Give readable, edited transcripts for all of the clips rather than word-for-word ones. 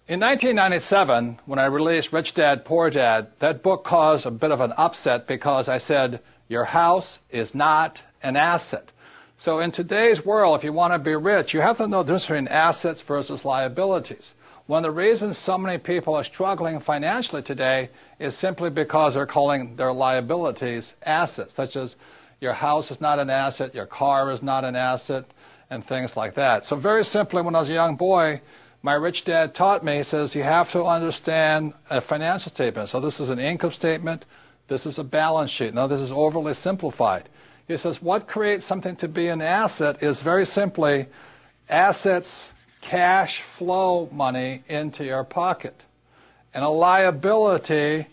In 1997, when I released Rich Dad, Poor Dad, that book caused a bit of an upset because I said, your house is not an asset. So in today's world, if you want to be rich, you have to know the difference between assets versus liabilities. One of the reasons so many people are struggling financially today is simply because they're calling their liabilities assets, such as your house is not an asset, your car is not an asset, and things like that. So very simply, when I was a young boy, my rich dad taught me, he says, you have to understand a financial statement. So this is an income statement, this is a balance sheet. Now this is overly simplified. He says what creates something to be an asset is very simply assets, cash flow money into your pocket. And a liability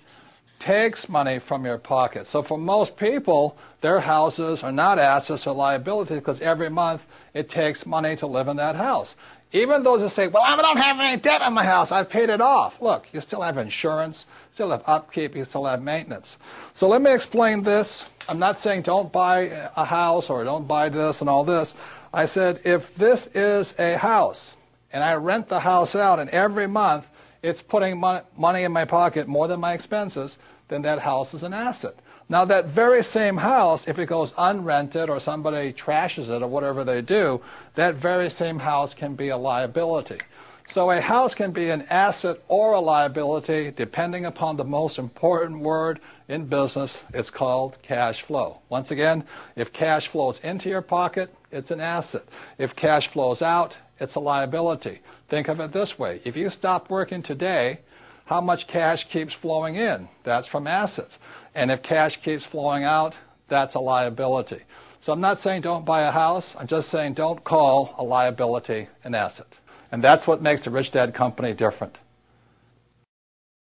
takes money from your pocket. So for most people, their houses are not assets or liabilities because every month it takes money to live in that house. Even those who say, well, I don't have any debt on my house, I've paid it off. Look, you still have insurance, still have upkeep, you still have maintenance. So let me explain this. I'm not saying don't buy a house or don't buy this and all this. I said if this is a house and I rent the house out and every month it's putting money in my pocket more than my expenses, then that house is an asset. Now that very same house, if it goes unrented or somebody trashes it or whatever they do, that very same house can be a liability. So a house can be an asset or a liability depending upon the most important word in business. It's called cash flow. Once again, if cash flows into your pocket, it's an asset. If cash flows out, it's a liability. Think of it this way. If you stop working today, how much cash keeps flowing in? That's from assets. And if cash keeps flowing out, that's a liability. So I'm not saying don't buy a house. I'm just saying don't call a liability an asset. And that's what makes the Rich Dad Company different.